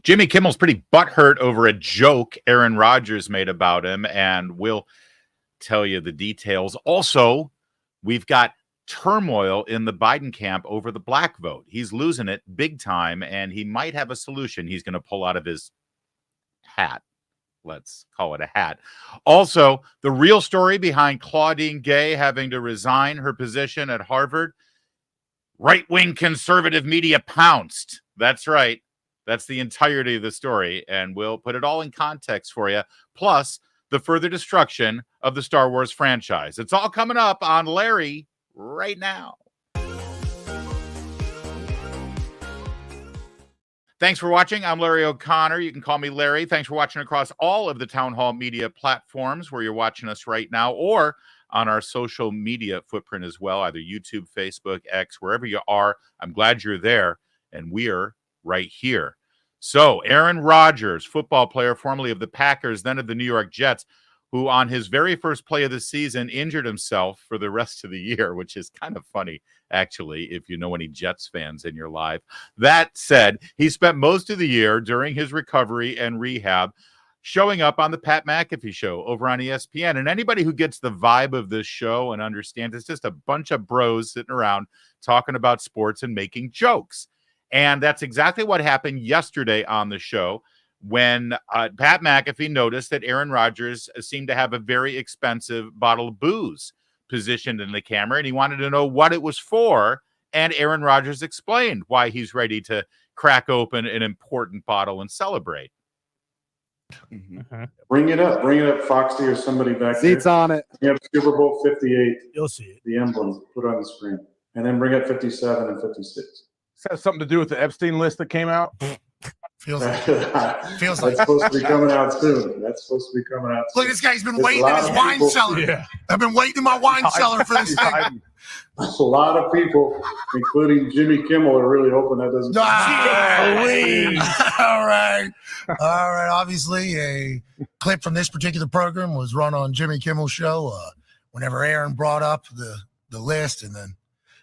Jimmy Kimmel's pretty butthurt over a joke Aaron Rodgers made about him, and we'll tell you the details. Also, we've got turmoil in the Biden camp over the black vote. He's losing it big time, and he might have a solution he's going to pull out of his hat. Let's call it a hat. Also, the real story behind Claudine Gay having to resign her position at Harvard. Right-wing conservative media pounced. That's right. That's the entirety of the story, and we'll put it all in context for you. Plus, the further destruction of the Star Wars franchise. It's all coming up on Larry right now. Thanks for watching. I'm Larry O'Connor. You can call me Larry. Thanks for watching across all of the Town Hall Media platforms where you're watching us right now, or on our social media footprint as well, either YouTube, Facebook, X, wherever you are. I'm glad you're there, and we're right here. So, Aaron Rodgers, football player formerly of the Packers, then of the New York Jets, who on his very first play of the season injured himself for the rest of the year, which is kind of funny, actually, if you know any Jets fans in your life. That said, he spent most of the year during his recovery and rehab showing up on the Pat McAfee show over on ESPN. And anybody who gets the vibe of this show and understands it's just a bunch of bros sitting around talking about sports and making jokes. And that's exactly what happened yesterday on the show when Pat McAfee noticed that Aaron Rodgers seemed to have a very expensive bottle of booze positioned in the camera, and he wanted to know what it was for. And Aaron Rodgers explained why he's ready to crack open an important bottle and celebrate. Mm-hmm. Bring it up, Foxy or somebody back there. Seats on it. You have Super Bowl 58. You'll see it. The emblem put on the screen. And then bring up 57 and 56. Does that have something to do with the Epstein list that came out? Feels like That's supposed to be coming out soon. Look, this guy's been waiting in his wine cellar. Yeah. I've been waiting in my wine cellar for this thing. A lot of people, including Jimmy Kimmel, are really hoping that doesn't. All right. Obviously, a clip from this particular program was run on Jimmy Kimmel's show. Whenever Aaron brought up the list, and then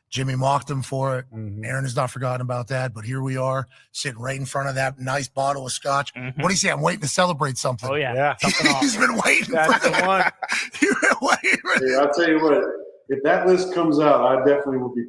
Jimmy mocked him for it. Mm-hmm. Aaron has not forgotten about that, but here we are sitting right in front of that nice bottle of scotch. Mm-hmm. What do you say? I'm waiting to celebrate something. Oh, yeah. He's been waiting That's for the one. You've been waiting for Hey, I'll tell you what, if that list comes out, I definitely will be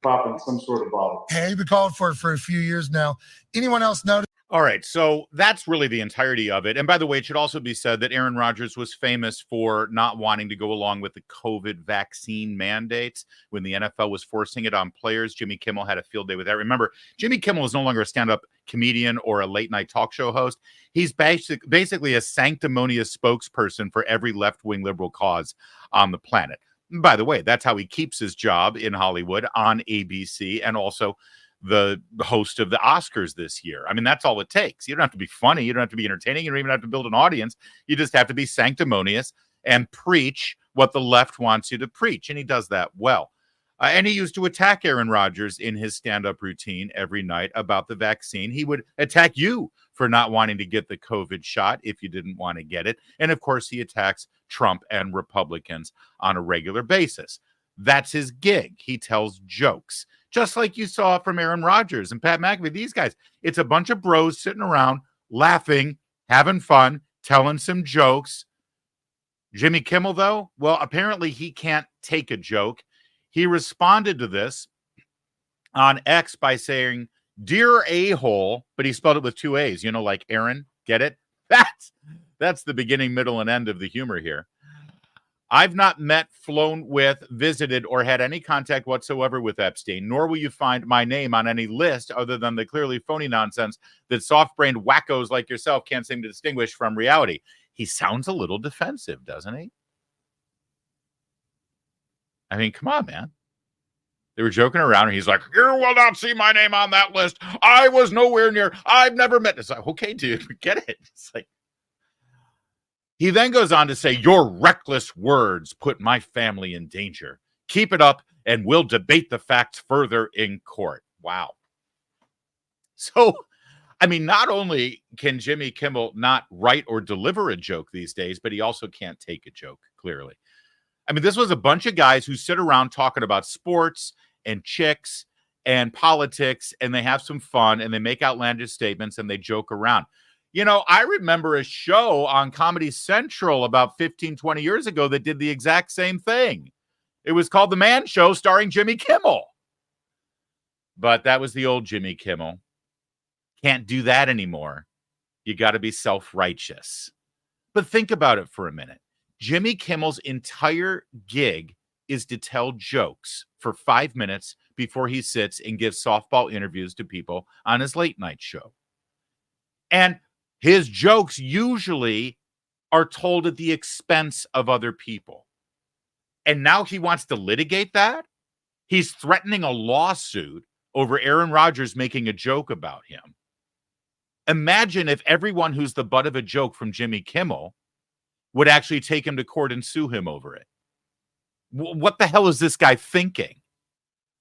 popping some sort of bottle. Hey, you've been calling for it for a few years now. Anyone else notice? All right, so that's really the entirety of it. And by the way, it should also be said that Aaron Rodgers was famous for not wanting to go along with the COVID vaccine mandates when the NFL was forcing it on players. Jimmy Kimmel had a field day with that. Remember, Jimmy Kimmel is no longer a stand-up comedian or a late-night talk show host. He's basically a sanctimonious spokesperson for every left-wing liberal cause on the planet. And by the way, that's how he keeps his job in Hollywood on ABC and also the host of the Oscars this year. I mean, that's all it takes. You don't have to be funny. You don't have to be entertaining. You don't even have to build an audience. You just have to be sanctimonious and preach what the left wants you to preach. And he does that well. And he used to attack Aaron Rodgers in his stand-up routine every night about the vaccine. He would attack you for not wanting to get the COVID shot if you didn't want to get it. And of course, he attacks Trump and Republicans on a regular basis. That's his gig. He tells jokes. Just like you saw from Aaron Rodgers and Pat McAfee, these guys. It's a bunch of bros sitting around, laughing, having fun, telling some jokes. Jimmy Kimmel, though, well, apparently he can't take a joke. He responded to this on X by saying, "Dear a-hole," but he spelled it with two A's, you know, like Aaron. Get it? That's the beginning, middle, and end of the humor here. I've not met, flown with, visited, or had any contact whatsoever with Epstein, nor will you find my name on any list other than the clearly phony nonsense that soft-brained wackos like yourself can't seem to distinguish from reality. He sounds a little defensive, doesn't he? I mean, come on, man. They were joking around, and he's like, "You will not see my name on that list. I was nowhere near. I've never met." It's like, okay, dude, get it. It's like, he then goes on to say, "Your reckless words put my family in danger. Keep it up, and we'll debate the facts further in court." Wow. So, I mean, not only can Jimmy Kimmel not write or deliver a joke these days, but he also can't take a joke, clearly. I mean, this was a bunch of guys who sit around talking about sports and chicks and politics, and they have some fun, and they make outlandish statements, and they joke around. You know, I remember a show on Comedy Central about 15, 20 years ago that did the exact same thing. It was called The Man Show, starring Jimmy Kimmel. But that was the old Jimmy Kimmel. Can't do that anymore. You got to be self-righteous. But think about it for a minute. Jimmy Kimmel's entire gig is to tell jokes for 5 minutes before he sits and gives softball interviews to people on his late night show. And his jokes usually are told at the expense of other people. And now he wants to litigate that? He's threatening a lawsuit over Aaron Rodgers making a joke about him. Imagine if everyone who's the butt of a joke from Jimmy Kimmel would actually take him to court and sue him over it. What the hell is this guy thinking?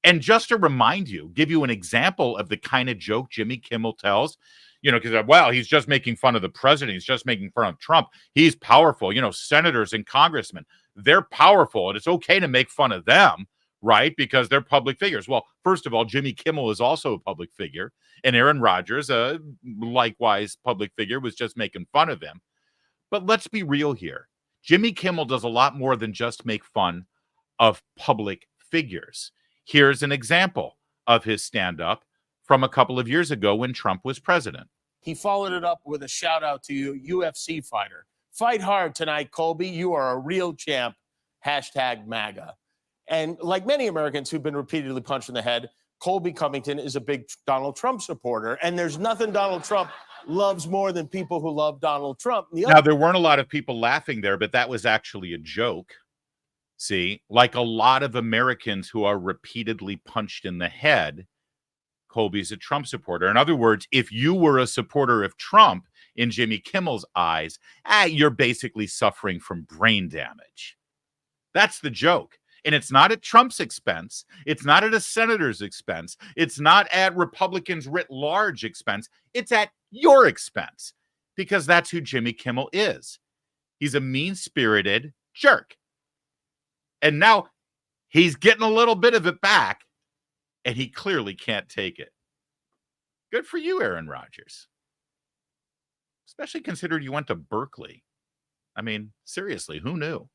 And just to remind you, give you an example of the kind of joke Jimmy Kimmel tells, you know, because, well, he's just making fun of the president. He's just making fun of Trump. He's powerful. You know, senators and congressmen, they're powerful, and it's okay to make fun of them, right? Because they're public figures. Well, first of all, Jimmy Kimmel is also a public figure, and Aaron Rodgers, a likewise public figure, was just making fun of him. But let's be real here. Jimmy Kimmel does a lot more than just make fun of public figures. Here's an example of his stand-up from a couple of years ago when Trump was president. He followed it up with a shout out to you, UFC fighter. Fight hard tonight, Colby. You are a real champ. Hashtag MAGA. And like many Americans who've been repeatedly punched in the head, Colby Covington is a big Donald Trump supporter. And there's nothing Donald Trump loves more than people who love Donald Trump. Now, there weren't a lot of people laughing there, but that was actually a joke. See, like a lot of Americans who are repeatedly punched in the head, Colby's a Trump supporter. In other words, if you were a supporter of Trump in Jimmy Kimmel's eyes, you're basically suffering from brain damage. That's the joke. And it's not at Trump's expense. It's not at a senator's expense. It's not at Republicans writ large expense. It's at your expense, because that's who Jimmy Kimmel is. He's a mean-spirited jerk. And now he's getting a little bit of it back, and he clearly can't take it. Good for you, Aaron Rodgers. Especially considering you went to Berkeley. I mean, seriously, who knew?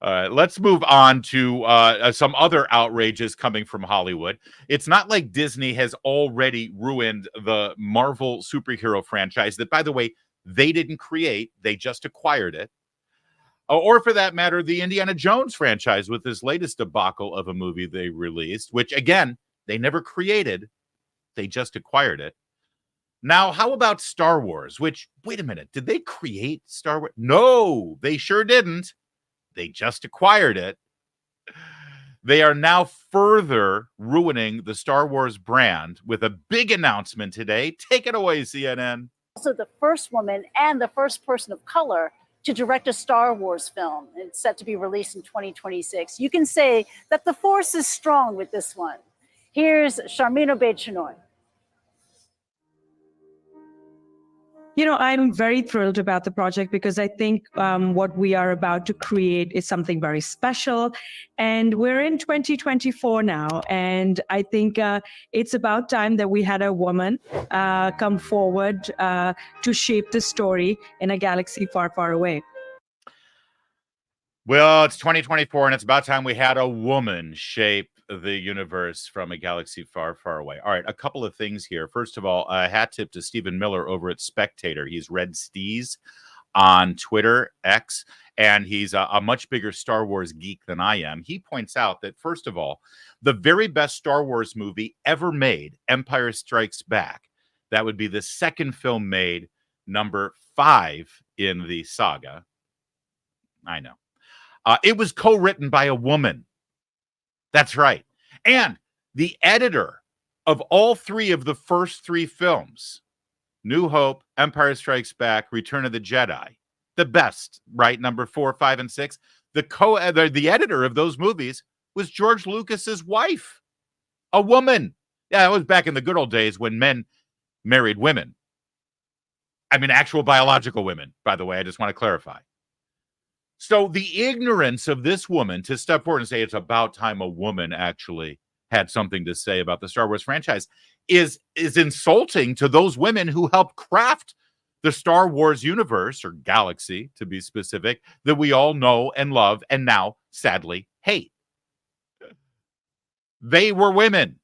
Let's move on to some other outrages coming from Hollywood. It's not like Disney has already ruined the Marvel superhero franchise that, by the way, they didn't create. They just acquired it. Or for that matter, the Indiana Jones franchise with this latest debacle of a movie they released, which, again, they never created. They just acquired it. Now, how about Star Wars? Which, wait a minute, did they create Star Wars? No, they sure didn't. They just acquired it. They are now further ruining the Star Wars brand with a big announcement today. Take it away, CNN. Also the first woman and the first person of color to direct a Star Wars film. It's set to be released in 2026. You can say that the force is strong with this one. Here's Sharmeen Obaid-Chinoy. You know, I'm very thrilled about the project because I think what we are about to create is something very special. And we're in 2024 now. And I think it's about time that we had a woman come forward to shape the story in a galaxy far, far away. Well, it's 2024, and it's about time we had a woman shape the universe from a galaxy far, far away. All right, a couple of things here. First of all, a hat tip to Stephen Miller over at Spectator. He's Red Steez on Twitter, X, and he's a much bigger Star Wars geek than I am. He points out that, first of all, the very best Star Wars movie ever made, Empire Strikes Back, that would be the second film made, number 5 in the saga. I know. It was co-written by a woman. That's right. And the editor of all 3 of the first 3 films, New Hope, Empire Strikes Back, Return of the Jedi, the best, right? Number 4, 5, and 6. The editor of those movies was George Lucas's wife, a woman. Yeah, it was back in the good old days when men married women. I mean, actual biological women, by the way. I just want to clarify. So the ignorance of this woman to step forward and say it's about time a woman actually had something to say about the Star Wars franchise is insulting to those women who helped craft the Star Wars universe, or galaxy to be specific, that we all know and love and now sadly hate. They were women.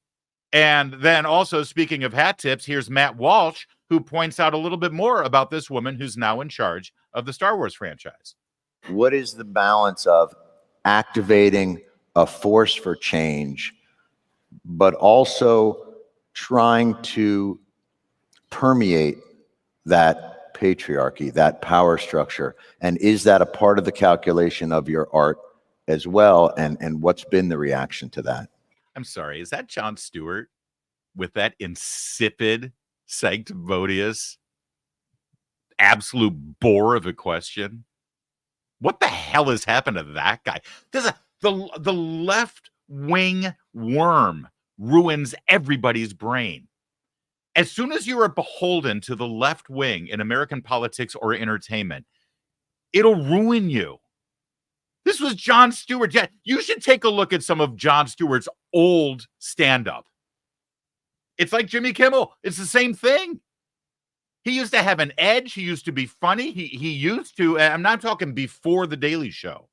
And then also, speaking of hat tips, here's Matt Walsh, who points out a little bit more about this woman who's now in charge of the Star Wars franchise. What is the balance of activating a force for change, but also trying to permeate that patriarchy, that power structure? And is that a part of the calculation of your art as well? And what's been the reaction to that? I'm sorry, is that Jon Stewart with that insipid, sanctimonious, absolute bore of a question? What the hell has happened to that guy? The left-wing worm ruins everybody's brain. As soon as you are beholden to the left wing in American politics or entertainment, it'll ruin you. This was Jon Stewart. Yeah, you should take a look at some of Jon Stewart's old stand-up. It's like Jimmy Kimmel. It's the same thing. He used to have an edge. He used to be funny. He used to, I'm not talking before The Daily Show.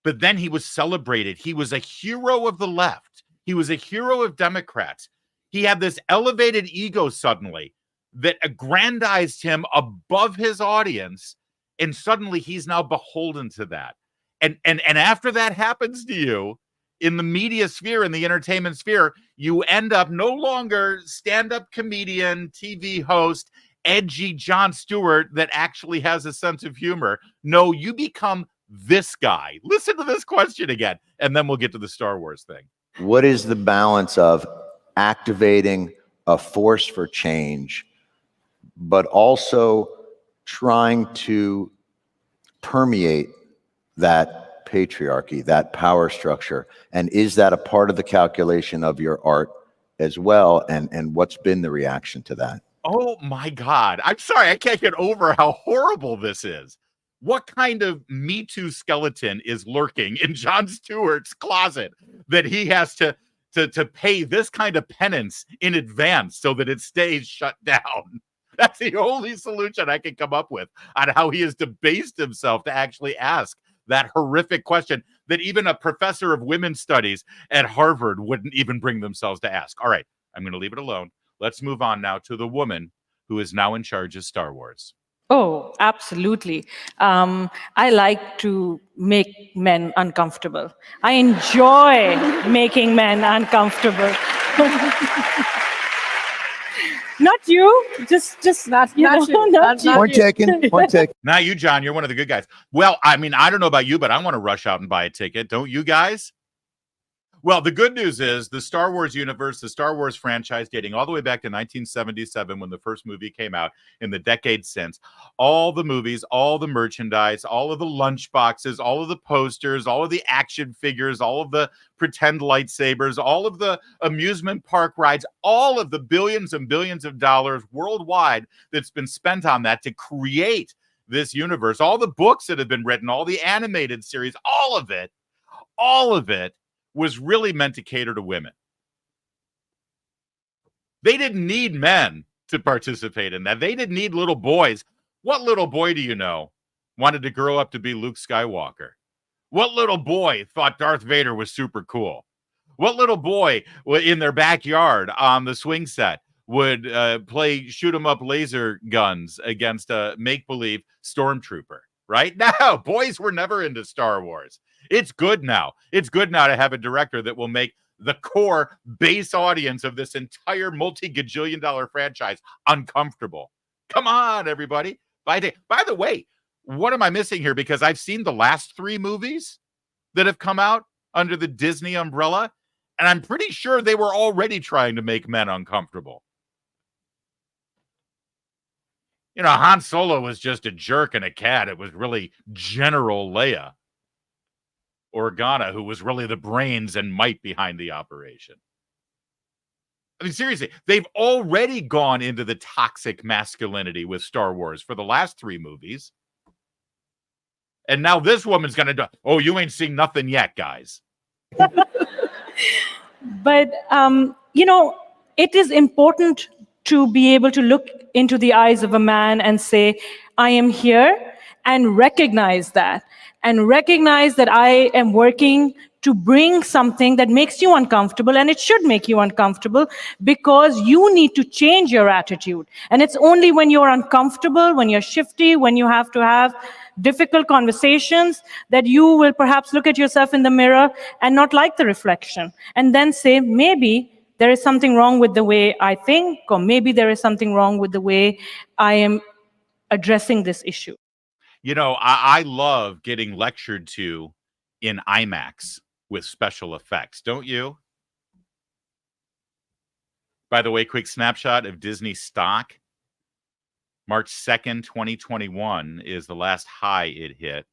But then he was celebrated. He was a hero of the left. He was a hero of Democrats. He had this elevated ego suddenly that aggrandized him above his audience. And suddenly he's now beholden to that. And after that happens to you in the media sphere, in the entertainment sphere, you end up no longer stand-up comedian, TV host, edgy Jon Stewart that actually has a sense of humor. No, you become this guy. Listen to this question again, and then we'll get to the Star Wars thing. What is the balance of activating a force for change, but also trying to permeate that patriarchy, that power structure? And is that a part of the calculation of your art as well? And what's been the reaction to that? Oh my God. I'm sorry. I can't get over how horrible this is. What kind of Me Too skeleton is lurking in Jon Stewart's closet that he has to pay this kind of penance in advance so that it stays shut down? That's the only solution I can come up with on how he has debased himself to actually ask that horrific question that even a professor of women's studies at Harvard wouldn't even bring themselves to ask. All right, I'm going to leave it alone. Let's move on now to the woman who is now in charge of Star Wars. Oh, absolutely. I like to make men uncomfortable. I enjoy making men uncomfortable. Not you, just not you. Not you. Point taken. Point taken. Not you, John. You're one of the good guys. Well, I mean, I don't know about you, but I want to rush out and buy a ticket. Don't you guys? Well, the good news is the Star Wars universe, the Star Wars franchise, dating all the way back to 1977 when the first movie came out, in the decades since, all the movies, all the merchandise, all of the lunch boxes, all of the posters, all of the action figures, all of the pretend lightsabers, all of the amusement park rides, all of the billions and billions of dollars worldwide that's been spent on that to create this universe, all the books that have been written, all the animated series, all of it was really meant to cater to women. They didn't need men to participate in that. They didn't need little boys. What little boy do you know wanted to grow up to be Luke Skywalker? What little boy thought Darth Vader was super cool? What little boy in their backyard on the swing set would play shoot 'em up laser guns against a make-believe stormtrooper? Right? No, boys were never into Star Wars. It's good now. It's good now to have a director that will make the core base audience of this entire multi-gajillion dollar franchise uncomfortable. Come on, everybody. By the way, what am I missing here? Because I've seen the last 3 movies that have come out under the Disney umbrella, and I'm pretty sure they were already trying to make men uncomfortable. You know, Han Solo was just a jerk and a cat. It was really General Leia Organa who was really the brains and might behind the operation. I mean, seriously, they've already gone into the toxic masculinity with Star Wars for the last 3 movies. And now this woman's going to do, oh, you ain't seen nothing yet, guys. But, it is important to be able to look into the eyes of a man and say, I am here, and recognize that. And recognize that I am working to bring something that makes you uncomfortable, and it should make you uncomfortable because you need to change your attitude. And it's only when you're uncomfortable, when you're shifty, when you have to have difficult conversations, that you will perhaps look at yourself in the mirror and not like the reflection, and then say, maybe there is something wrong with the way I think, or maybe there is something wrong with the way I am addressing this issue. You know, I love getting lectured to in IMAX with special effects, don't you? By the way, quick snapshot of Disney stock. March 2nd, 2021 is the last high it hit,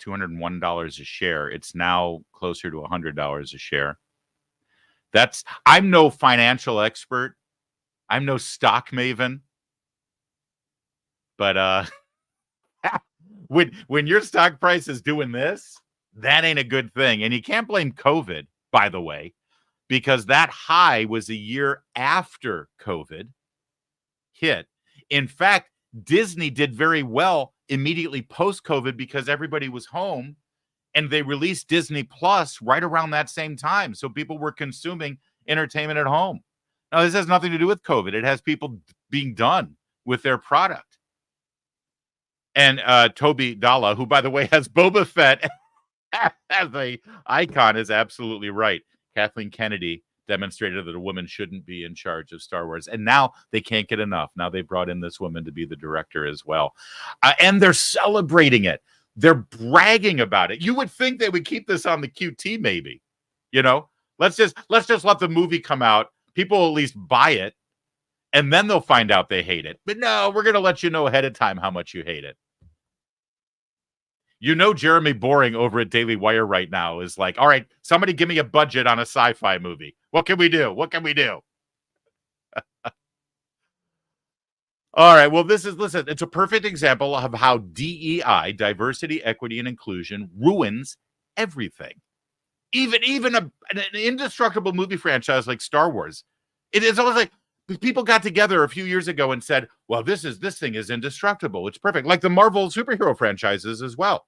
$201 a share. It's now closer to $100 a share. I'm no financial expert. I'm no stock maven. But when your stock price is doing this, that ain't a good thing. And you can't blame COVID, by the way, because that high was a year after COVID hit. In fact, Disney did very well immediately post-COVID because everybody was home, and they released Disney Plus right around that same time. So people were consuming entertainment at home. Now, this has nothing to do with COVID. It has people being done with their product. And Toby Dalla, who, by the way, has Boba Fett as a icon, is absolutely right. Kathleen Kennedy demonstrated that a woman shouldn't be in charge of Star Wars. And now they can't get enough. Now they brought in this woman to be the director as well. And they're celebrating it. They're bragging about it. You would think they would keep this on the QT, maybe. You know, let's just let the movie come out. People will at least buy it, and then they'll find out they hate it. But no, we're going to let you know ahead of time how much you hate it. You know, Jeremy Boring over at Daily Wire right now is like, all right, somebody give me a budget on a sci-fi movie. What can we do? What can we do? All right. Well, listen, it's a perfect example of how DEI, diversity, equity, and inclusion, ruins everything. Even an indestructible movie franchise like Star Wars. It is almost like people got together a few years ago and said, well, this thing is indestructible. It's perfect. Like the Marvel superhero franchises as well.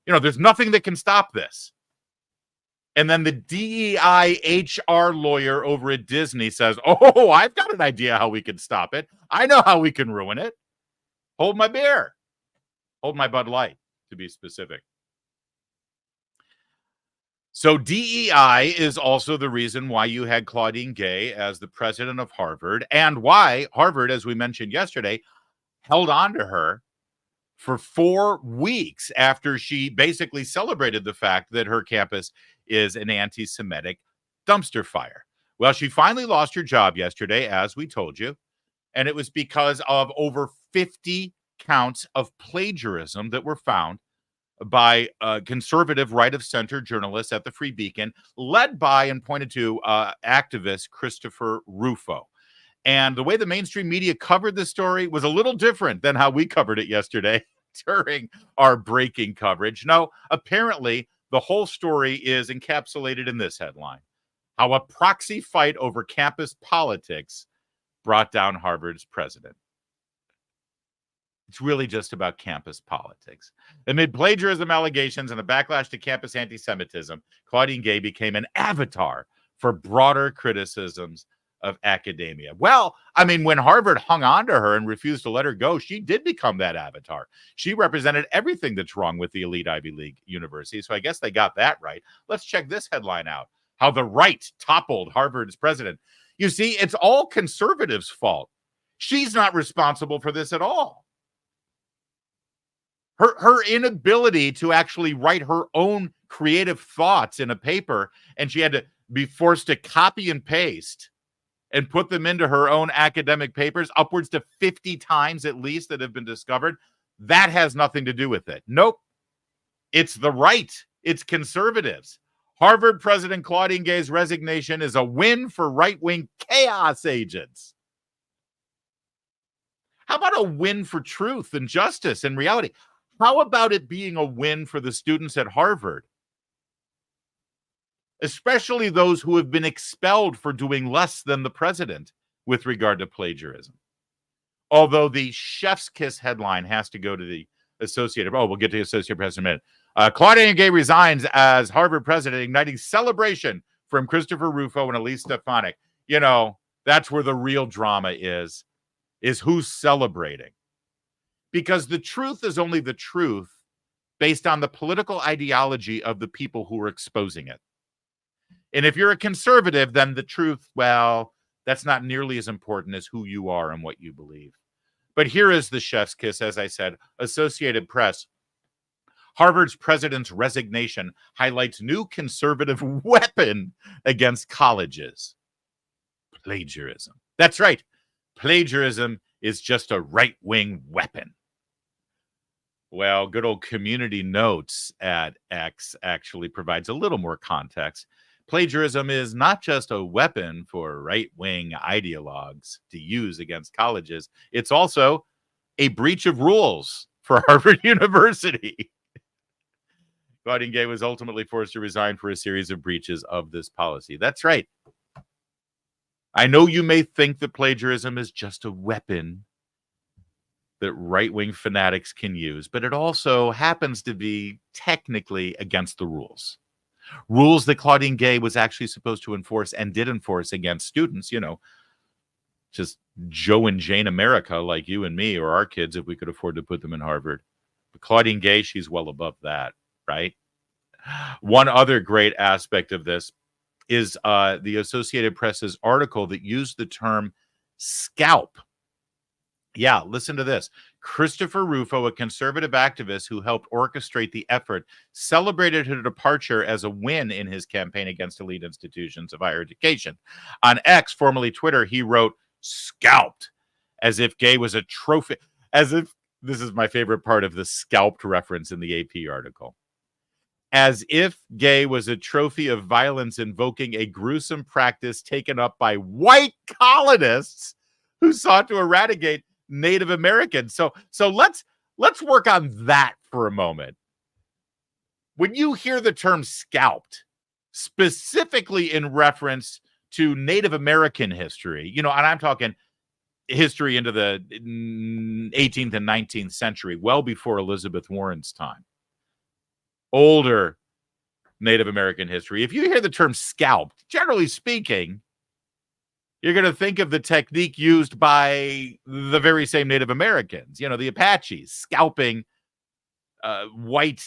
You know, there's nothing that can stop this. And then the DEI HR lawyer over at Disney says, oh, I've got an idea how we can stop it. I know how we can ruin it. Hold my beer. Hold my Bud Light, to be specific. So DEI is also the reason why you had Claudine Gay as the president of Harvard, and why Harvard, as we mentioned yesterday, held on to her for 4 weeks after she basically celebrated the fact that her campus is an anti-Semitic dumpster fire. Well, she finally lost her job yesterday, as we told you, and it was because of over 50 counts of plagiarism that were found by conservative right-of-center journalists at the Free Beacon, led by and pointed to activist Christopher Rufo. And the way the mainstream media covered this story was a little different than how we covered it yesterday during our breaking coverage. No, apparently the whole story is encapsulated in this headline: how a proxy fight over campus politics brought down Harvard's president. It's really just about campus politics. Amid plagiarism allegations and a backlash to campus anti-Semitism, Claudine Gay became an avatar for broader criticisms of academia. Well, I mean, when Harvard hung on to her and refused to let her go, she did become that avatar. She represented everything that's wrong with the elite Ivy League university. So I guess they got that right. Let's check this headline out: how the right toppled Harvard's president. You see, it's all conservatives' fault. She's not responsible for this at all. Her inability to actually write her own creative thoughts in a paper, and she had to be forced to copy and paste and put them into her own academic papers, upwards to 50 times at least, that have been discovered. That has nothing to do with it. Nope. It's the right. It's conservatives. Harvard President Claudine Gay's resignation is a win for right-wing chaos agents. How about a win for truth and justice and reality? How about it being a win for the students at Harvard? especially those who have been expelled for doing less than the president with regard to plagiarism. Although the chef's kiss headline has to go to the Associated. Oh, we'll get to the Associated Press in a minute. Claudine Gay resigns as Harvard president, igniting celebration from Christopher Rufo and Elise Stefanik. You know, that's where the real drama is who's celebrating. Because the truth is only the truth based on the political ideology of the people who are exposing it. And if you're a conservative, then the truth, well, that's not nearly as important as who you are and what you believe. But here is the chef's kiss, as I said, Associated Press. Harvard's president's resignation highlights new conservative weapon against colleges. Plagiarism. That's right. Plagiarism is just a right-wing weapon. Well, good old Community Notes at X actually provides a little more context. Plagiarism is not just a weapon for right-wing ideologues to use against colleges. It's also a breach of rules for Harvard University. Claudine Gay was ultimately forced to resign for a series of breaches of this policy. That's right. I know you may think that plagiarism is just a weapon that right-wing fanatics can use, but it also happens to be technically against the rules. Rules that Claudine Gay was actually supposed to enforce and did enforce against students, you know, just Joe and Jane America like you and me or our kids if we could afford to put them in Harvard. But Claudine Gay, she's well above that, right? One other great aspect of this is the Associated Press's article that used the term scalp. Yeah, listen to this. Christopher Rufo, a conservative activist who helped orchestrate the effort, celebrated her departure as a win in his campaign against elite institutions of higher education. On X, formerly Twitter, he wrote, scalped, as if Gay was a trophy, as if, this is my favorite part of the scalped reference in the AP article, as if Gay was a trophy of violence invoking a gruesome practice taken up by white colonists who sought to eradicate Native Americans. So let's work on that for a moment. When you hear the term scalped, specifically in reference to Native American history, you know, and I'm talking history into the 18th and 19th century, well before Elizabeth Warren's time, older Native American history. If you hear the term scalped, generally speaking, you're going to think of the technique used by the very same Native Americans, you know, the Apaches, scalping white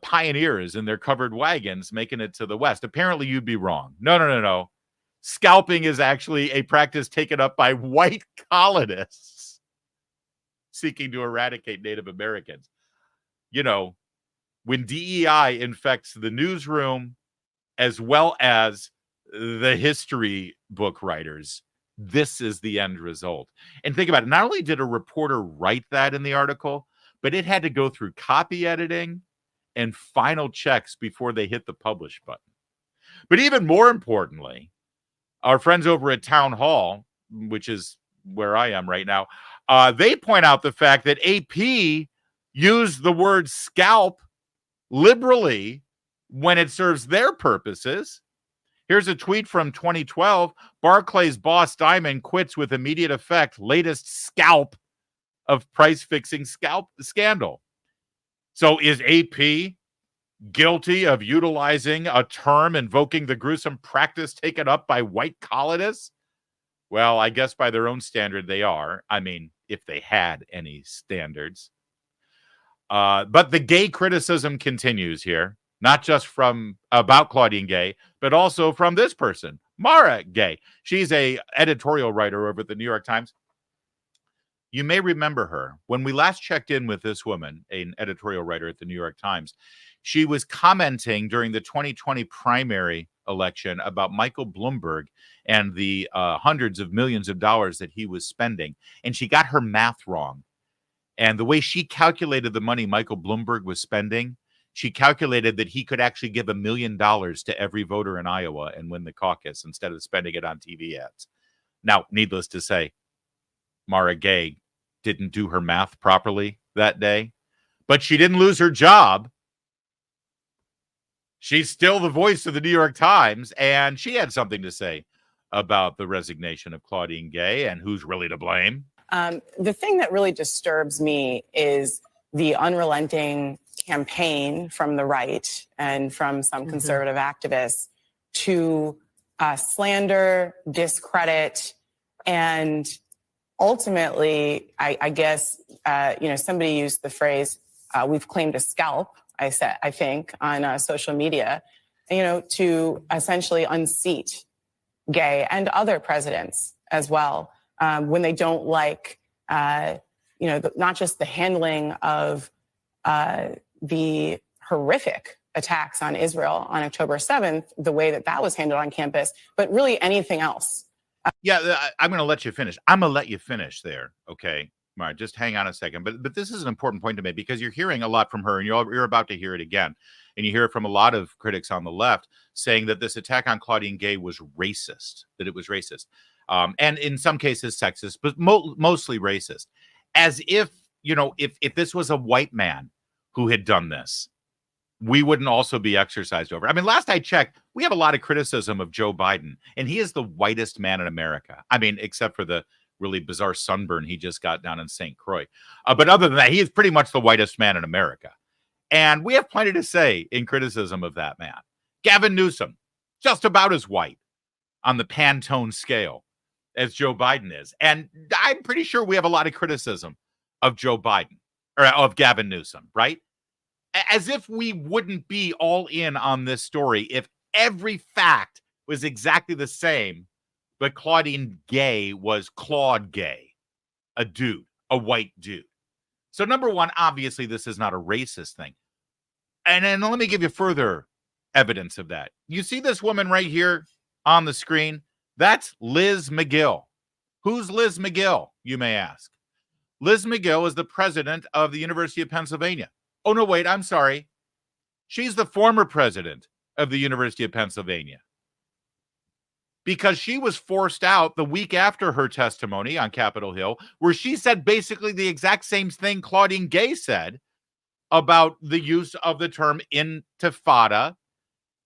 pioneers in their covered wagons, making it to the West. Apparently, you'd be wrong. No. Scalping is actually a practice taken up by white colonists seeking to eradicate Native Americans. You know, when DEI infects the newsroom as well as the history book writers, this is the end result. And think about it. Not only did a reporter write that in the article, but it had to go through copy editing and final checks before they hit the publish button. But even more importantly, our friends over at Town Hall, which is where I am right now, they point out the fact that AP used the word scalp liberally when it serves their purposes. Here's a tweet from 2012. Barclays boss Diamond quits with immediate effect. Latest scalp of price-fixing scandal. So is AP guilty of utilizing a term invoking the gruesome practice taken up by white colonists? Well, I guess by their own standard they are. I mean, if they had any standards. But the Gay criticism continues here. Not just from about Claudine Gay, but also from this person, Mara Gay. She's a editorial writer over at the New York Times. You may remember her. When we last checked in with this woman, an editorial writer at the New York Times, she was commenting during the 2020 primary election about Michael Bloomberg and the hundreds of millions of dollars that he was spending. And she got her math wrong. And the way she calculated the money Michael Bloomberg was spending, she calculated that he could actually give $1 million to every voter in Iowa and win the caucus instead of spending it on TV ads. Now, needless to say, Mara Gay didn't do her math properly that day, but she didn't lose her job. she's still the voice of the New York Times, and she had something to say about the resignation of Claudine Gay and who's really to blame. The thing that really disturbs me is the unrelenting campaign from the right and from some conservative activists to slander, discredit, and ultimately, I guess, somebody used the phrase, we've claimed a scalp, I think, on social media, to essentially unseat Gay and other presidents as well, when they don't like, not just the handling of the horrific attacks on Israel on October 7th, the way that was handled on campus, but really anything else. I'm going to let you finish. I'm going to let you finish there. Okay. All right, just hang on a second. But this is an important point to make because you're hearing a lot from her and you're about to hear it again. And you hear it from a lot of critics on the left saying that this attack on Claudine Gay was racist, that it was racist. And in some cases sexist, but mostly racist. As if, if this was a white man who had done this, we wouldn't also be exercised over. I mean, last I checked, we have a lot of criticism of Joe Biden, and he is the whitest man in America. I mean, except for the really bizarre sunburn he just got down in St. Croix. But other than that, he is pretty much the whitest man in America. And we have plenty to say in criticism of that man. Gavin Newsom, just about as white on the Pantone scale as Joe Biden is. And I'm pretty sure we have a lot of criticism of Joe Biden, or of Gavin Newsom, right? As if we wouldn't be all in on this story if every fact was exactly the same, but Claudine Gay was Claude Gay, a dude, a white dude. So number one, obviously this is not a racist thing. And then let me give you further evidence of that. You see this woman right here on the screen? That's Liz McGill. Who's Liz McGill, you may ask? Liz McGill is the president of the University of Pennsylvania. Oh, no, wait, I'm sorry. She's the former president of the University of Pennsylvania because she was forced out the week after her testimony on Capitol Hill, where she said basically the exact same thing Claudine Gay said about the use of the term intifada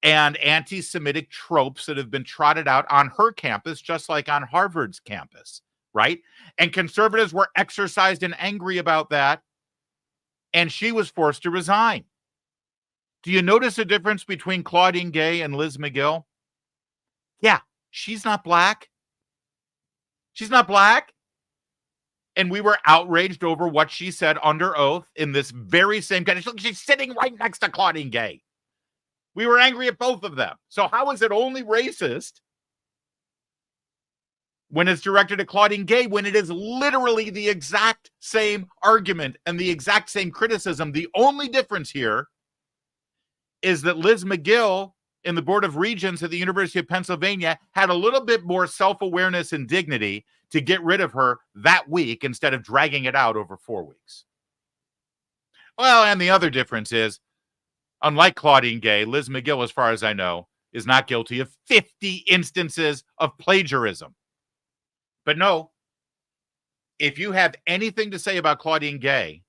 and anti-Semitic tropes that have been trotted out on her campus, just like on Harvard's campus, right? And conservatives were exercised and angry about that. And she was forced to resign. Do you notice a difference between Claudine Gay and Liz McGill? Yeah, she's not black. She's not black. And we were outraged over what she said under oath in this very same kind of, she's sitting right next to Claudine Gay. We were angry at both of them. So how is it only racist when it's directed at Claudine Gay, when it is literally the exact same argument and the exact same criticism? The only difference here is that Liz McGill in the Board of Regents at the University of Pennsylvania had a little bit more self-awareness and dignity to get rid of her that week instead of dragging it out over 4 weeks. Well, and the other difference is, unlike Claudine Gay, Liz McGill, as far as I know, is not guilty of 50 instances of plagiarism. But no, if you have anything to say about Claudine Gay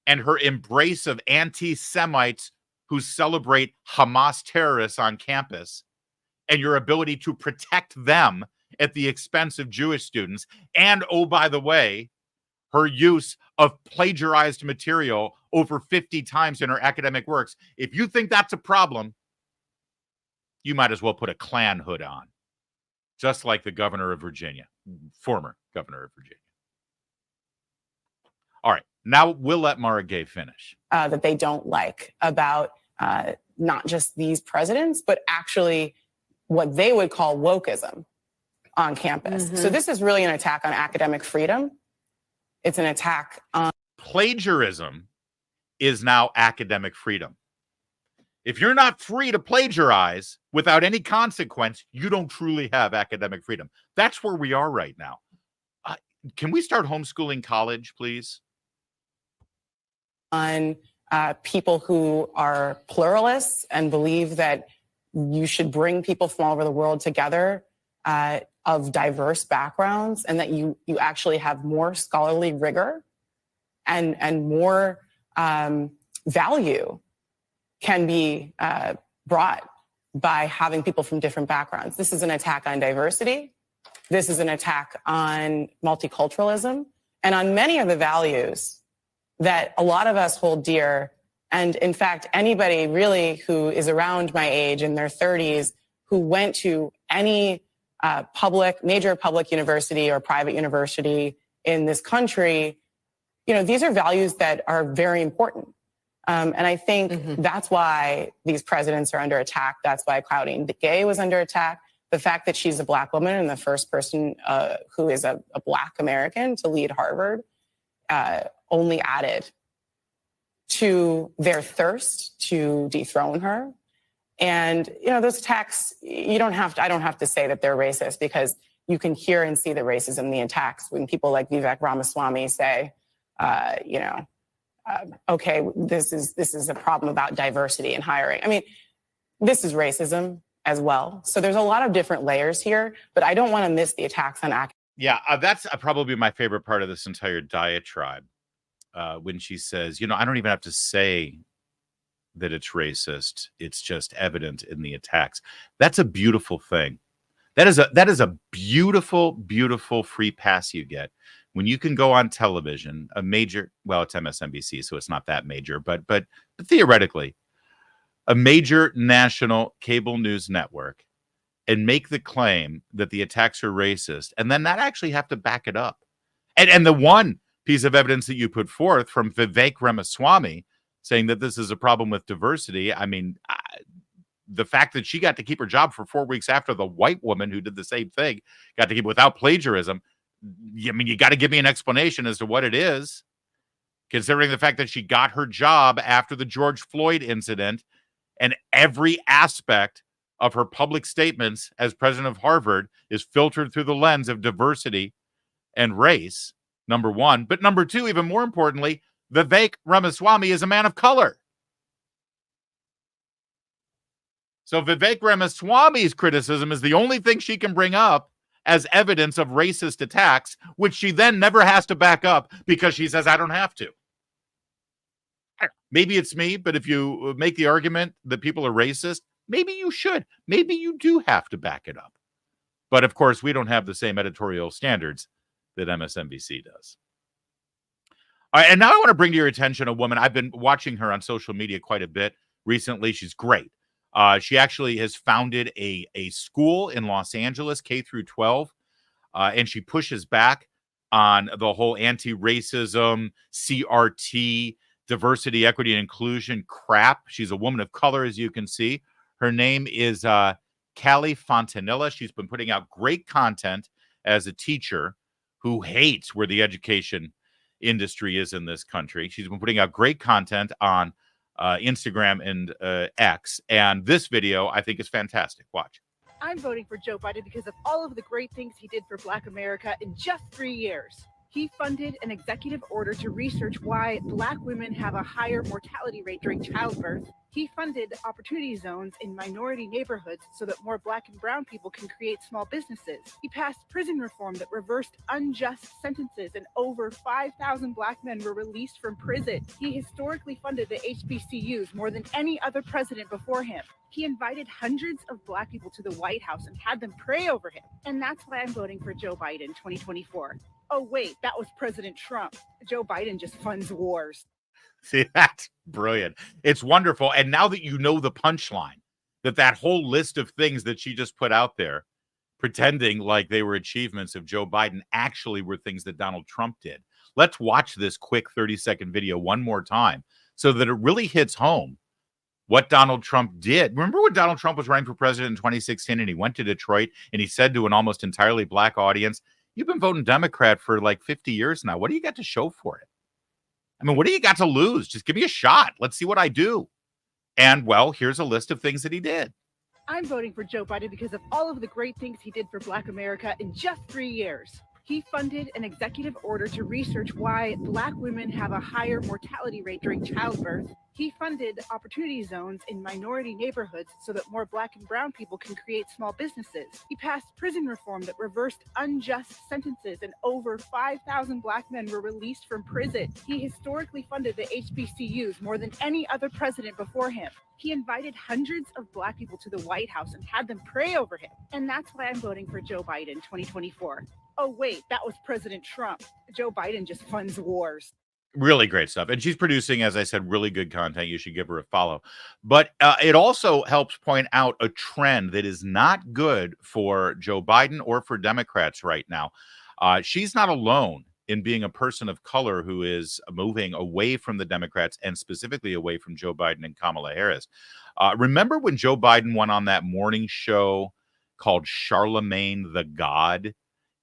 and her embrace of anti-Semites who celebrate Hamas terrorists on campus and your ability to protect them at the expense of Jewish students, and, oh, by the way, her use of plagiarized material over 50 times in her academic works, if you think that's a problem, you might as well put a Klan hood on. Just like the governor of Virginia, former governor of Virginia. All right, now we'll let Mara Gay finish. That they don't like about not just these presidents, but actually what they would call wokeism on campus. So this is really an attack on academic freedom. It's an attack on... Plagiarism is now academic freedom. If you're not free to plagiarize without any consequence, you don't truly have academic freedom. That's where we are right now. Can we start homeschooling college, please? On people who are pluralists and believe that you should bring people from all over the world together of diverse backgrounds, and that you actually have more scholarly rigor and more value can be brought by having people from different backgrounds. This is an attack on diversity. This is an attack on multiculturalism and on many of the values that a lot of us hold dear. And in fact, anybody really who is around my age in their 30s who went to any major public university or private university in this country, these are values that are very important. And I think that's why these presidents are under attack. That's why Claudine Gay was under attack. The fact that she's a Black woman and the first person who is a Black American to lead Harvard only added to their thirst to dethrone her. And, those attacks, I don't have to say that they're racist, because you can hear and see the racism in the attacks when people like Vivek Ramaswamy say, okay, this is a problem about diversity in hiring. I mean, this is racism as well. So there's a lot of different layers here, but I don't want to miss the attacks on academics. Yeah, that's probably my favorite part of this entire diatribe, when she says, I don't even have to say that it's racist. It's just evident in the attacks. That's a beautiful thing. That is a beautiful, beautiful free pass you get when you can go on television, a major, well, it's MSNBC, so it's not that major, but theoretically, a major national cable news network, and make the claim that the attacks are racist, and then not actually have to back it up. And the one piece of evidence that you put forth from Vivek Ramaswamy saying that this is a problem with diversity, I mean, the fact that she got to keep her job for 4 weeks after the white woman who did the same thing got to keep without plagiarism, I mean, you got to give me an explanation as to what it is, considering the fact that she got her job after the George Floyd incident, and every aspect of her public statements as president of Harvard is filtered through the lens of diversity and race, number one. But number two, even more importantly, Vivek Ramaswamy is a man of color. So Vivek Ramaswamy's criticism is the only thing she can bring up as evidence of racist attacks, which she then never has to back up because she says, I don't have to. Maybe it's me, but if you make the argument that people are racist, maybe you should. Maybe you do have to back it up. But of course, we don't have the same editorial standards that MSNBC does. All right, and now I want to bring to your attention a woman. I've been watching her on social media quite a bit recently. She's great. She actually has founded a school in Los Angeles, K through 12, and she pushes back on the whole anti-racism, CRT, diversity, equity, and inclusion crap. She's a woman of color, as you can see. Her name is Callie Fontanilla. She's been putting out great content as a teacher who hates where the education industry is in this country. She's been putting out great content on Instagram and X. And this video, I think, is fantastic. Watch. I'm voting for Joe Biden because of all of the great things he did for Black America in just 3 years. He funded an executive order to research why Black women have a higher mortality rate during childbirth. He funded opportunity zones in minority neighborhoods so that more Black and brown people can create small businesses. He passed prison reform that reversed unjust sentences, and over 5,000 Black men were released from prison. He historically funded the HBCUs more than any other president before him. He invited hundreds of Black people to the White House and had them pray over him. And that's why I'm voting for Joe Biden 2024. Oh, wait, that was President Trump. Joe Biden just funds wars. See, that's brilliant. It's wonderful. And now that you know the punchline, that whole list of things that she just put out there, pretending like they were achievements of Joe Biden, actually were things that Donald Trump did. Let's watch this quick 30-second video one more time so that it really hits home what Donald Trump did. Remember when Donald Trump was running for president in 2016 and he went to Detroit and he said to an almost entirely Black audience, you've been voting Democrat for like 50 years now. What do you got to show for it? I mean, what do you got to lose? Just give me a shot. Let's see what I do. And, well, here's a list of things that he did. I'm voting for Joe Biden because of all of the great things he did for Black America in just 3 years. He funded an executive order to research why Black women have a higher mortality rate during childbirth. He funded opportunity zones in minority neighborhoods so that more Black and brown people can create small businesses. He passed prison reform that reversed unjust sentences, and over 5,000 Black men were released from prison. He historically funded the HBCUs more than any other president before him. He invited hundreds of Black people to the White House and had them pray over him. And that's why I'm voting for Joe Biden 2024. Oh, wait, that was President Trump. Joe Biden just funds wars. Really great stuff. And she's producing, as I said, really good content. You should give her a follow. But it also helps point out a trend that is not good for Joe Biden or for Democrats right now. She's not alone in being a person of color who is moving away from the Democrats and specifically away from Joe Biden and Kamala Harris. Remember when Joe Biden went on that morning show called Charlemagne the God?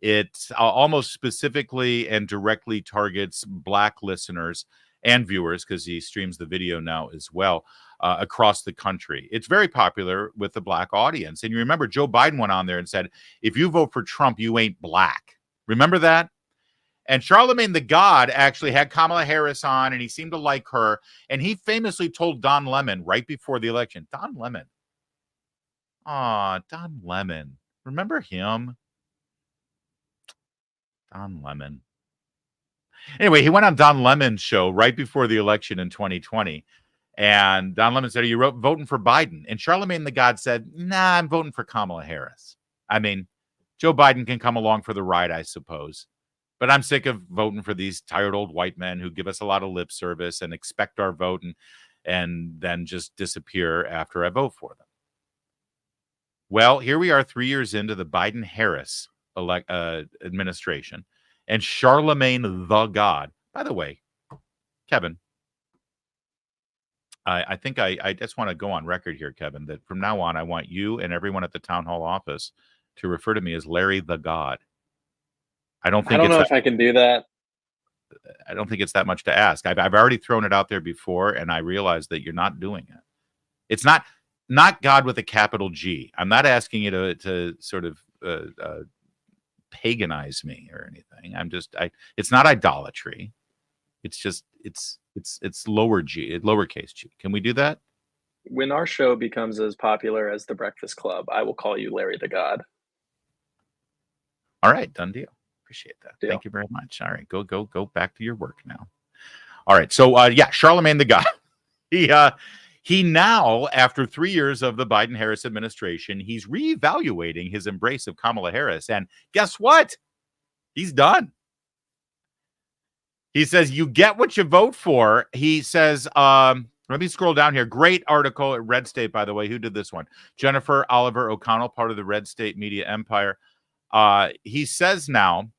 It almost specifically and directly targets Black listeners and viewers, because he streams the video now as well, across the country. It's very popular with the Black audience. And you remember Joe Biden went on there and said, if you vote for Trump, you ain't Black. Remember that? And Charlemagne the God actually had Kamala Harris on, and he seemed to like her. And he famously told Don Lemon right before the election, Don Lemon. Don Lemon. Remember him? Don Lemon. Anyway, he went on Don Lemon's show right before the election in 2020. And Don Lemon said, are you voting for Biden? And Charlemagne the God said, nah, I'm voting for Kamala Harris. I mean, Joe Biden can come along for the ride, I suppose. But I'm sick of voting for these tired old white men who give us a lot of lip service and expect our vote and then just disappear after I vote for them. Well, here we are 3 years into the Biden-Harris administration, and Charlemagne the God. By the way, Kevin, I think I just want to go on record here, Kevin, that from now on, I want you and everyone at the town hall office to refer to me as Larry the God. I don't know if I can do that. I don't think it's that much to ask. I've already thrown it out there before, and I realize that you're not doing it. It's not God with a capital G. I'm not asking you to sort of paganize me or anything. It's not idolatry. It's just it's lowercase g. Can we do that? When our show becomes as popular as The Breakfast Club, I will call you Larry the God. All right, done deal. Appreciate that. Deal. Thank you very much. All right, go back to your work now. All right, so Charlemagne the God. He now, after 3 years of the Biden-Harris administration, he's reevaluating his embrace of Kamala Harris. And guess what? He's done. He says, you get what you vote for. He says, let me scroll down here. Great article at Red State, by the way. Who did this one? Jennifer Oliver O'Connell, part of the Red State media empire. He says now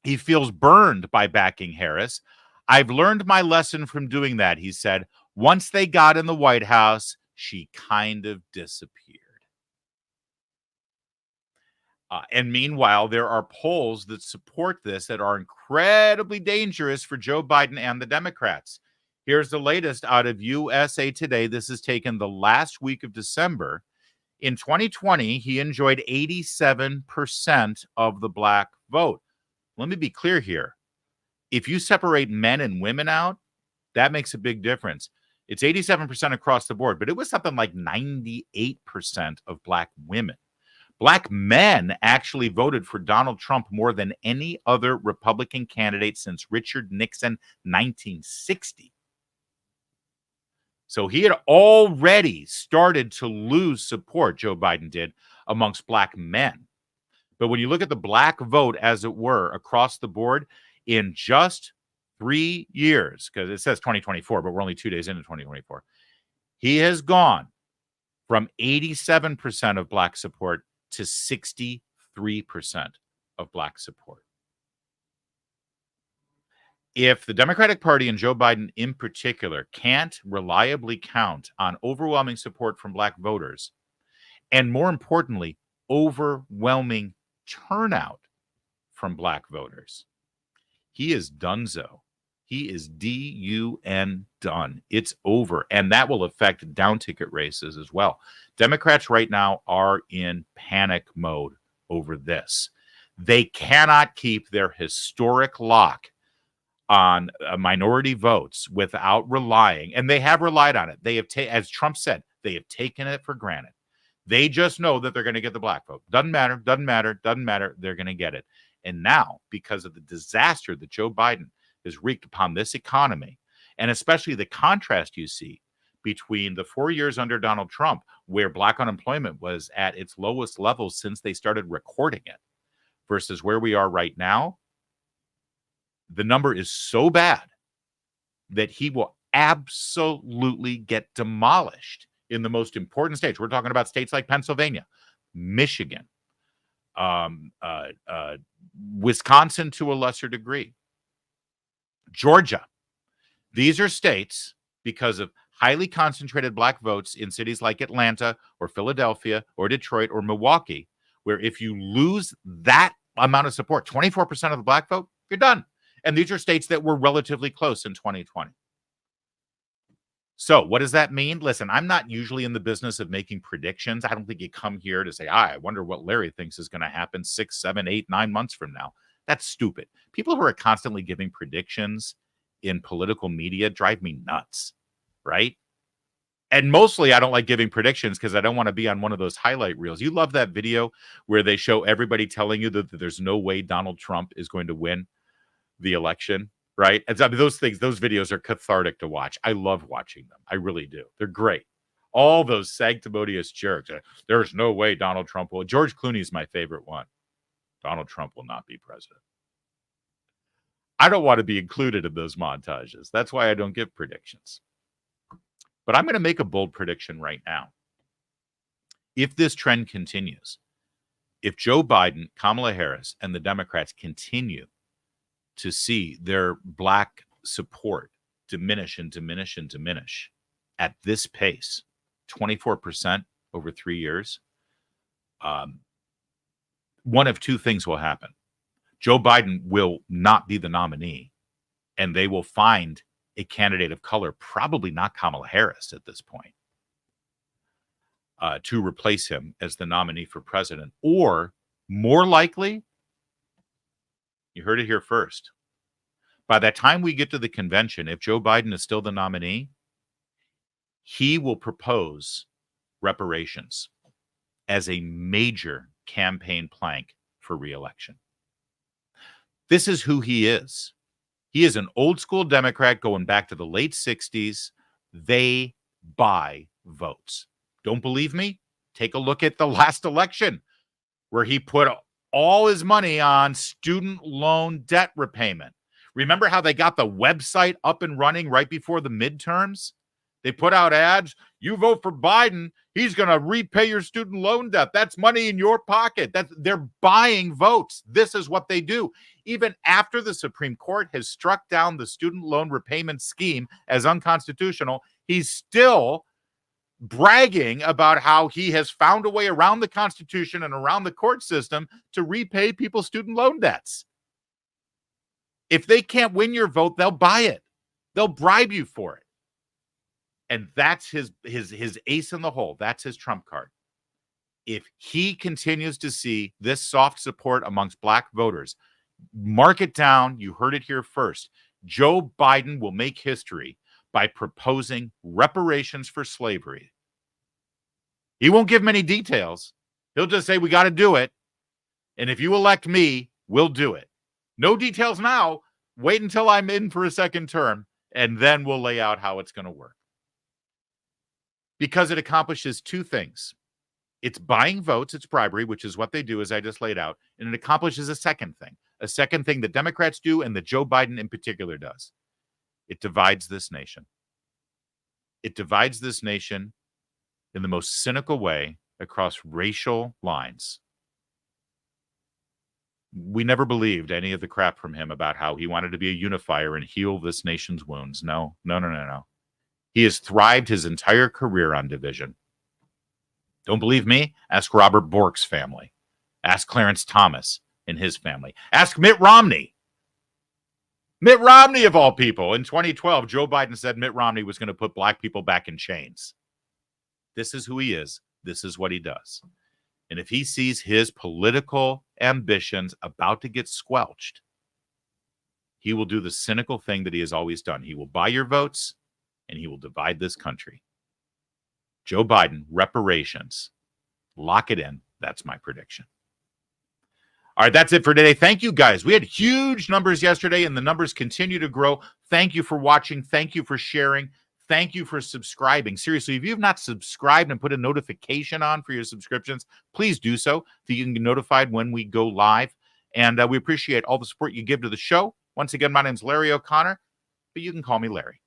he feels burned by backing Harris. I've learned my lesson from doing that, he said. Once they got in the White House, she kind of disappeared. And meanwhile, there are polls that support this that are incredibly dangerous for Joe Biden and the Democrats. Here's the latest out of USA Today. This is taken the last week of December. In 2020, he enjoyed 87% of the Black vote. Let me be clear here. If you separate men and women out, that makes a big difference. It's 87% across the board, but it was something like 98% of Black women. Black men actually voted for Donald Trump more than any other Republican candidate since Richard Nixon, 1960. So he had already started to lose support, Joe Biden did, amongst Black men. But when you look at the Black vote, as it were, across the board, in just 3 years, because it says 2024, but we're only 2 days into 2024, he has gone from 87% of Black support to 63% of Black support. If the Democratic Party and Joe Biden in particular can't reliably count on overwhelming support from Black voters, and more importantly, overwhelming turnout from Black voters, he is donezo. He is D-U-N done. It's over. And that will affect down ticket races as well. Democrats right now are in panic mode over this. They cannot keep their historic lock on minority votes without relying, and they have relied on it. They have, as Trump said, they have taken it for granted. They just know that they're going to get the black vote. Doesn't matter, doesn't matter, doesn't matter. They're going to get it. And now, because of the disaster that Joe Biden has wreaked upon this economy, and especially the contrast you see between the 4 years under Donald Trump, where black unemployment was at its lowest level since they started recording it, versus where we are right now, the number is so bad that he will absolutely get demolished in the most important states. We're talking about states like Pennsylvania, Michigan, Wisconsin to a lesser degree, Georgia. These are states, because of highly concentrated black votes in cities like Atlanta or Philadelphia or Detroit or Milwaukee, where if you lose that amount of support, 24% of the black vote, you're done. And these are states that were relatively close in 2020. So what does that mean? Listen, I'm not usually in the business of making predictions. I don't think you come here to say, I wonder what Larry thinks is going to happen 6, 7, 8, 9 months from now. That's stupid. People who are constantly giving predictions in political media drive me nuts, right? And mostly I don't like giving predictions because I don't want to be on one of those highlight reels. You love that video where they show everybody telling you that there's no way Donald Trump is going to win the election, right? And I mean, those videos are cathartic to watch. I love watching them. I really do. They're great. All those sanctimonious jerks. There's no way Donald Trump will. George Clooney is my favorite one. Donald Trump will not be president. I don't want to be included in those montages. That's why I don't give predictions. But I'm going to make a bold prediction right now. If this trend continues, if Joe Biden, Kamala Harris, and the Democrats continue to see their black support diminish and diminish and diminish at this pace, 24% over 3 years, one of two things will happen. Joe Biden will not be the nominee, and they will find a candidate of color, probably not Kamala Harris at this point, to replace him as the nominee for president. Or more likely, you heard it here first, by the time we get to the convention, if Joe Biden is still the nominee, he will propose reparations as a major campaign plank for re-election. This is who he is. He is an old school Democrat going back to the late 60s. They buy votes. Don't believe me? Take a look at the last election where he put all his money on student loan debt repayment. Remember how they got the website up and running right before the midterms? They put out ads. You vote for Biden, he's going to repay your student loan debt. That's money in your pocket. They're buying votes. This is what they do. Even after the Supreme Court has struck down the student loan repayment scheme as unconstitutional, he's still bragging about how he has found a way around the Constitution and around the court system to repay people's student loan debts. If they can't win your vote, they'll buy it. They'll bribe you for it. And that's his ace in the hole. That's his trump card. If he continues to see this soft support amongst black voters, mark it down. You heard it here first. Joe Biden will make history by proposing reparations for slavery. He won't give many details. He'll just say, we got to do it. And if you elect me, we'll do it. No details now. Wait until I'm in for a second term, and then we'll lay out how it's going to work. Because it accomplishes two things. It's buying votes, it's bribery, which is what they do, as I just laid out. And it accomplishes a second thing that Democrats do and that Joe Biden in particular does. It divides this nation. It divides this nation in the most cynical way across racial lines. We never believed any of the crap from him about how he wanted to be a unifier and heal this nation's wounds. No. He has thrived his entire career on division. Don't believe me? Ask Robert Bork's family. Ask Clarence Thomas and his family. Ask Mitt Romney. Mitt Romney, of all people. In 2012, Joe Biden said Mitt Romney was going to put black people back in chains. This is who he is. This is what he does. And if he sees his political ambitions about to get squelched, he will do the cynical thing that he has always done. He will buy your votes, and he will divide this country. Joe Biden, reparations. Lock it in. That's my prediction. All right, that's it for today. Thank you, guys. We had huge numbers yesterday, and the numbers continue to grow. Thank you for watching. Thank you for sharing. Thank you for subscribing. Seriously, if you have not subscribed and put a notification on for your subscriptions, please do so you can get notified when we go live. And we appreciate all the support you give to the show. Once again, my name is Larry O'Connor, but you can call me Larry.